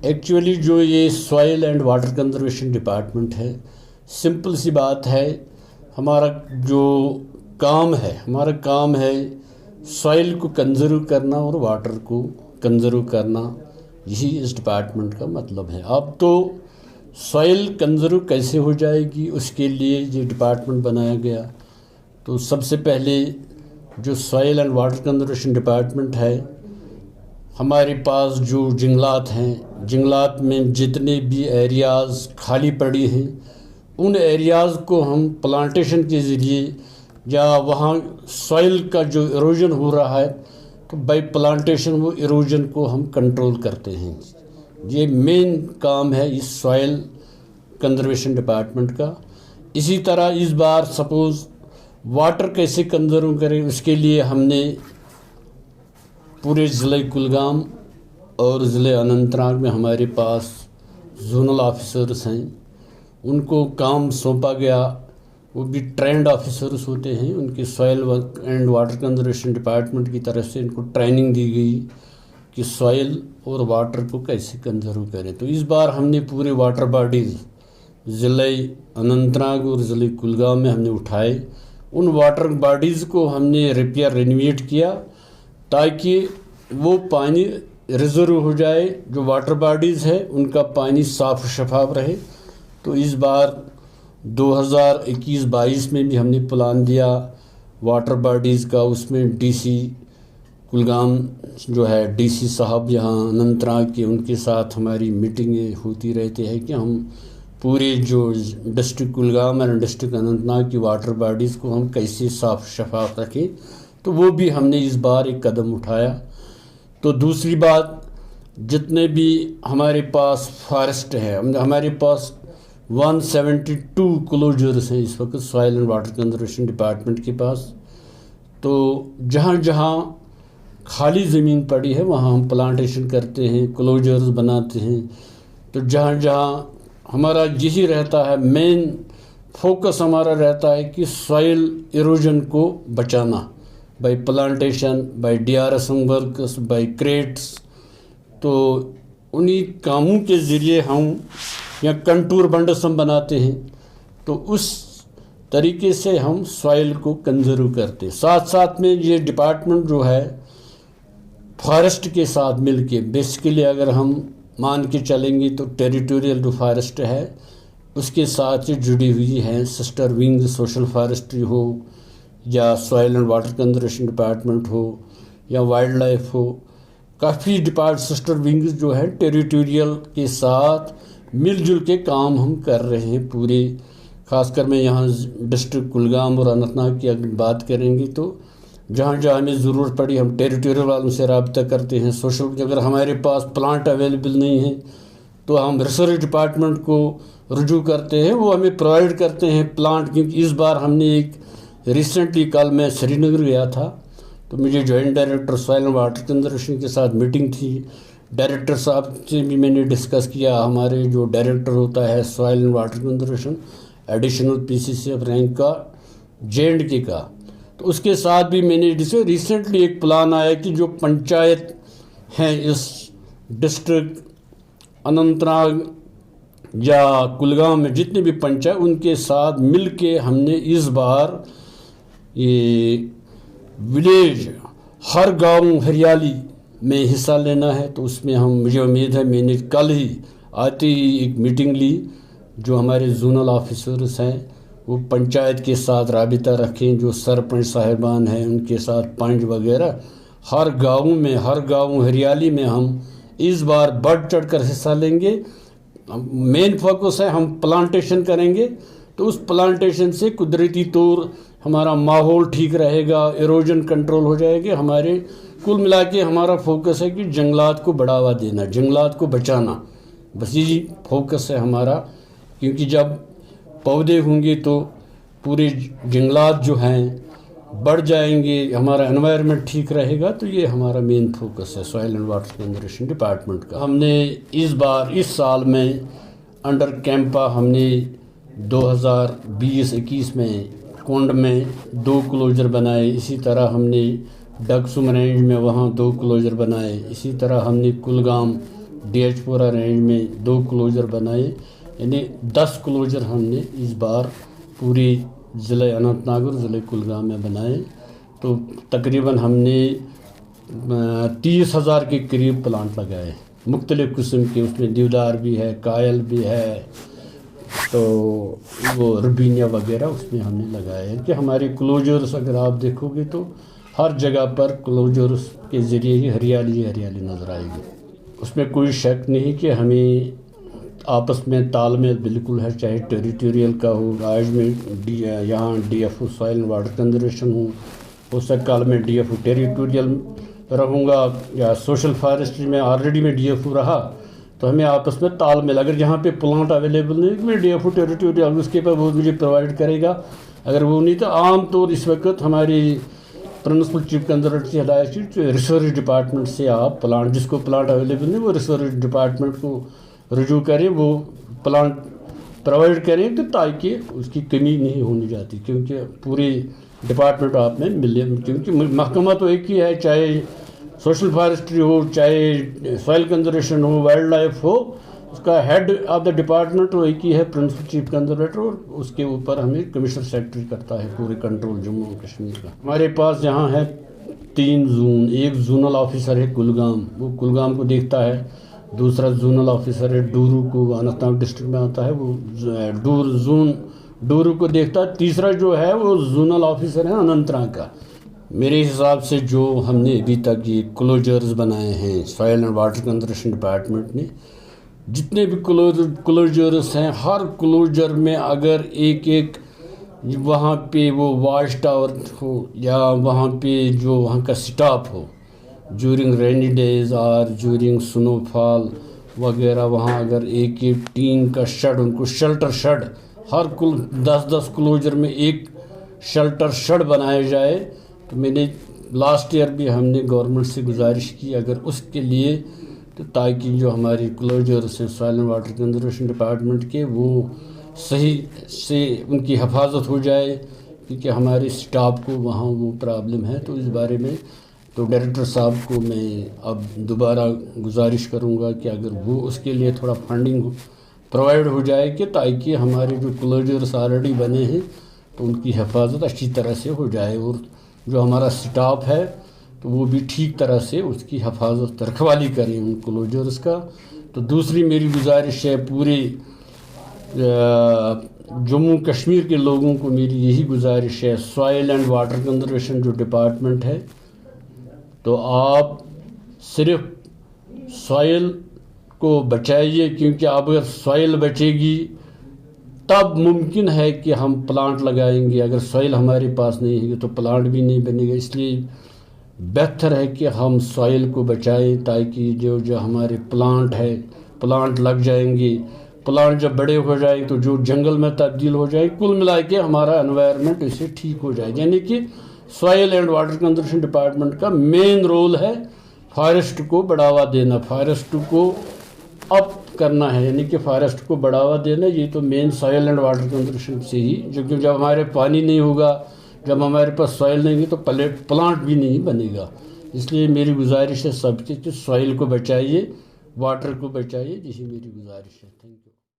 Actually جو یہ soil and water conservation department ہے، سمپل سی بات ہے، ہمارا کام ہے سوائل کو کنزرو کرنا اور واٹر کو کنزرو کرنا، یہی اس ڈپارٹمنٹ کا مطلب ہے۔ اب تو سوائل کنزرو کیسے ہو جائے گی، اس کے لیے یہ ڈپارٹمنٹ بنایا گیا۔ تو سب سے پہلے جو soil and water conservation department ہے، ہمارے پاس جو جنگلات ہیں، جنگلات میں جتنے بھی ایریاز خالی پڑی ہیں، ان ایریاز کو ہم پلانٹیشن کے ذریعے یا وہاں سوائل کا جو ایروجن ہو رہا ہے تو بائی پلانٹیشن وہ ایروجن کو ہم کنٹرول کرتے ہیں۔ یہ مین کام ہے اس سوائل کنزرویشن ڈپارٹمنٹ کا۔ اسی طرح اس بار سپوز واٹر کیسے کنزرو کریں، اس کے لیے ہم نے پورے ضلع کلگام اور ضلع اننت ناگ میں ہمارے پاس زونل آفیسرز ہیں، ان کو کام سونپا گیا، وہ بھی ٹرینڈ آفیسرز ہوتے ہیں، ان کے soil and water conservation department کی طرف سے ان کو ٹریننگ دی گئی کہ سوائل اور واٹر کو کیسے کنزرو کریں۔ تو اس بار ہم نے پورے واٹر باڈیز ضلع اننت ناگ اور ضلع کلگام میں ہم نے اٹھائے، ان واٹر باڈیز کو ہم نے ریپیئر رینویٹ کیا تاکہ وہ پانی ریزرو ہو جائے، جو واٹر باڈیز ہے ان کا پانی صاف و شفاف رہے۔ تو اس بار 2021-22 میں بھی ہم نے پلان دیا واٹر باڈیز کا، اس میں ڈی سی کلگام جو ہے ڈی سی صاحب یہاں اننت ناگ کے، ان کے ساتھ ہماری میٹنگیں ہوتی رہتی ہے کہ ہم پورے جو ڈسٹرکٹ کلگام اور ڈسٹرکٹ اننت ناگ کی واٹر باڈیز کو ہم کیسے صاف شفاف رکھیں، تو وہ بھی ہم نے اس بار ایک قدم اٹھایا۔ تو دوسری بات، جتنے بھی ہمارے پاس فارسٹ ہے، ہمارے پاس 172 کلوجرز ہیں اس وقت soil and water conservation department کے پاس۔ تو جہاں جہاں خالی زمین پڑی ہے وہاں ہم پلانٹیشن کرتے ہیں، کلوجرز بناتے ہیں۔ تو جہاں جہاں ہمارا یہی رہتا ہے، مین فوکس ہمارا رہتا ہے کہ سوائل ایروجن کو بچانا by plantation, by DRSM works, by creates. تو انہی کاموں کے ذریعے ہم یا کنٹور بنڈس ہم بناتے ہیں، تو اس طریقے سے ہم سوائل کو کنزرو کرتے ہیں۔ ساتھ ساتھ میں یہ ڈپارٹمنٹ جو ہے فارسٹ کے ساتھ مل کے، بیسیکلی اگر ہم مان کے چلیں گے تو ٹیریٹوریل جو فارسٹ ہے اس کے ساتھ جڑی ہوئی ہیں، سسٹر ونگ سوشل فارسٹری ہو یا soil and water conservation department ہو یا وائلڈ لائف ہو، کافی سسٹر ونگز جو ہے ٹیریٹوریل کے ساتھ مل جل کے کام ہم کر رہے ہیں پورے۔ خاص کر میں یہاں ڈسٹرکٹ کلگام اور اننت ناگ کی اگر بات کریں گے تو جہاں جہاں ہمیں ضرورت پڑی ہم ٹیریٹوریل والوں سے رابطہ کرتے ہیں۔ سوشل اگر ہمارے پاس پلانٹ اویلیبل نہیں ہیں تو ہم ریسرچ ڈپارٹمنٹ کو رجوع کرتے ہیں، وہ ہمیں پرووائڈ کرتے ہیں پلانٹ۔ کیونکہ اس بار ہم نے ایک ریسنٹلی کل میں سری نگر گیا تھا تو مجھے joint director soil and water conservation کے ساتھ میٹنگ تھی، ڈائریکٹر صاحب سے بھی میں نے ڈسکس کیا، ہمارے جو ڈائریکٹر ہوتا ہے soil and water conservation additional PCC of rank کا J&K کا، تو اس کے ساتھ بھی میں نے ریسنٹلی ایک پلان آیا کہ جو پنچایت ہیں اس ڈسٹرکٹ اننت ناگ یا کلگام میں جتنے بھی پنچایت، ان کے ساتھ مل کے ہم نے اس بار یہ ولیج ہر گاؤں ہریالی میں حصہ لینا ہے۔ تو اس میں مجھے امید ہے، میں نے کل ہی آتے ہی ایک میٹنگ لی، جو ہمارے زونل آفیسرز ہیں وہ پنچایت کے ساتھ رابطہ رکھیں، جو سرپنچ صاحبان ہیں ان کے ساتھ پنچ وغیرہ، ہر گاؤں ہریالی میں ہم اس بار بڑھ چڑھ کر حصہ لیں گے۔ مین فوکس ہے ہم پلانٹیشن کریں گے، تو اس پلانٹیشن سے قدرتی طور ہمارا ماحول ٹھیک رہے گا، ایروجن کنٹرول ہو جائے گا۔ ہمارے کل ملا کے ہمارا فوکس ہے کہ جنگلات کو بڑھاوا دینا، جنگلات کو بچانا، بس یہی فوکس ہے ہمارا۔ کیونکہ جب پودے ہوں گے تو پورے جنگلات جو ہیں بڑھ جائیں گے، ہمارا انوائرمنٹ ٹھیک رہے گا، تو یہ ہمارا مین فوکس ہے soil and water conservation department کا۔ ہم نے اس سال میں انڈر کیمپا ہم نے 2020-21 میں کونڈ میں 2 کلوجر بنائے، اسی طرح ہم نے ڈگسم رینج میں وہاں 2 کلوجر بنائے، اسی طرح ہم نے کلگام DH پورہ رینج میں 2 کلوجر بنائے، یعنی 10 کلوجر ہم نے اس بار پوری ضلع اننت ناگ اور ضلع کلگام میں بنائے۔ تو تقریباً ہم نے 30,000 کے قریب پلانٹ لگائے، مختلف قسم کے، اس میں دیودار بھی ہے، کائل بھی ہے، تو وہ ربینیا وغیرہ اس میں ہم نے لگائے ہیں کہ ہمارے کلوجرس اگر آپ دیکھو گے تو ہر جگہ پر کلوجرس کے ذریعے ہی ہریالی ہریالی نظر آئے گی۔ اس میں کوئی شک نہیں کہ ہمیں آپس میں تال میل بالکل ہے، چاہے ٹیریٹوریل کا ہو، آج میں یہاں DFO soil and water conservation ہو سکتا کل میں DFO ٹیریٹوریل رہوں گا، یا سوشل فارسٹری میں آلریڈی میں DFO رہا، تو ہمیں آپس میں تال میل، اگر جہاں پہ پلانٹ اویلیبل نہیں میں DFO ٹیریٹوریل اس کے پاس وہ مجھے پرووائڈ کرے گا، اگر وہ نہیں تو عام طور اس وقت ہماری پرنسپل چیف کنزرویٹر کی ہدایت ریسرچ ڈپارٹمنٹ سے آپ پلانٹ، جس کو پلانٹ اویلیبل نہیں وہ ریسرچ ڈپارٹمنٹ کو رجوع کریں، وہ پلانٹ پرووائڈ کریں، تو تاکہ اس کی کمی نہیں ہونی جاتی، کیونکہ پوری ڈپارٹمنٹ آپ میں ملے، کیونکہ محکمہ تو ایک ہی ہے، چاہے سوشل فارسٹری ہو، چاہے سوائل کنزرویشن ہو، وائلڈ لائف ہو، اس کا ہیڈ آف دا ڈپارٹمنٹ وہ ایک ہی ہے، پرنسپل چیف کنزرویٹر، اور اس کے اوپر ہمیں کمشنر سیکرٹری کرتا ہے پورے کنٹرول جموں و کشمیر کا۔ ہمارے پاس یہاں ہے 3 زون، ایک زونل آفیسر ہے کلگام، وہ کلگام کو دیکھتا ہے، دوسرا زونل آفیسر ہے ڈورو کو، اننت ناگ ڈسٹرکٹ میں آتا ہے، وہ ڈورو کو دیکھتا ہے، تیسرا جو ہے وہ زونل آفیسر ہے اننت ناگ کا۔ میرے حساب سے جو ہم نے ابھی تک یہ کلوجرز بنائے ہیں soil and water conservation department نے، جتنے بھی کلوجرز ہیں، ہر کلوجر میں اگر ایک وہاں پہ وہ واچ ٹاور ہو، یا وہاں پہ جو وہاں کا سٹاف ہو جورنگ رینی ڈیز اور جورنگ سنو فال وغیرہ، وہاں اگر ایک ٹین کا شیڈ، ان کو شیلٹر شیڈ، ہر 10 کلوجر میں ایک شیلٹر شیڈ بنایا جائے، تو میں نے لاسٹ ایئر بھی ہم نے گورنمنٹ سے گزارش کی اگر اس کے لیے، تو تاکہ جو ہماری کلوجرس ہیں soil and water conservation department کے، وہ صحیح سے ان کی حفاظت ہو جائے، کیونکہ ہمارے سٹاف کو وہاں وہ پرابلم ہے۔ تو اس بارے میں تو ڈائریکٹر صاحب کو میں اب دوبارہ گزارش کروں گا کہ اگر وہ اس کے لیے تھوڑا فنڈنگ پرووائڈ ہو جائے، کہ تاکہ ہمارے جو کلوجرس آلریڈی بنے ہیں تو ان کی حفاظت اچھی طرح سے ہو جائے، اور جو ہمارا سٹاف ہے تو وہ بھی ٹھیک طرح سے اس کی حفاظت رکھوالی کریں ان کلوجرس کا۔ تو دوسری میری گزارش ہے، پورے جموں کشمیر کے لوگوں کو میری یہی گزارش ہے، سوائل اینڈ واٹر کنزرویشن جو ڈپارٹمنٹ ہے، تو آپ صرف سوائل کو بچائیے، کیونکہ اب اگر سوائل بچے گی تب ممکن ہے کہ ہم پلانٹ لگائیں گے، اگر سوائل ہمارے پاس نہیں ہے تو پلانٹ بھی نہیں بنے گا۔ اس لیے بہتر ہے کہ ہم سوائل کو بچائیں، تاکہ جو ہمارے پلانٹ ہے، پلانٹ لگ جائیں گے، پلانٹ جب بڑے ہو جائیں تو جو جنگل میں تبدیل ہو جائے، کل ملا کے ہمارا انوائرمنٹ اس سے ٹھیک ہو جائے۔ یعنی کہ soil and water conservation department کا مین رول ہے فارسٹ کو بڑھاوا دینا، فارسٹ کو اپ کرنا ہے، یعنی کہ فارسٹ کو بڑھاوا دینا، یہ تو مین سوائل اینڈ واٹر کنزرویشن سے ہی، جب ہمارے پانی نہیں ہوگا، جب ہمارے پاس سوائل نہیں گی تو پلانٹ بھی نہیں بنے گا۔ اس لیے میری گزارش ہے سب کی کہ سوائل کو بچائیے، واٹر کو بچائیے، یہی میری گزارش ہے۔ Thank you.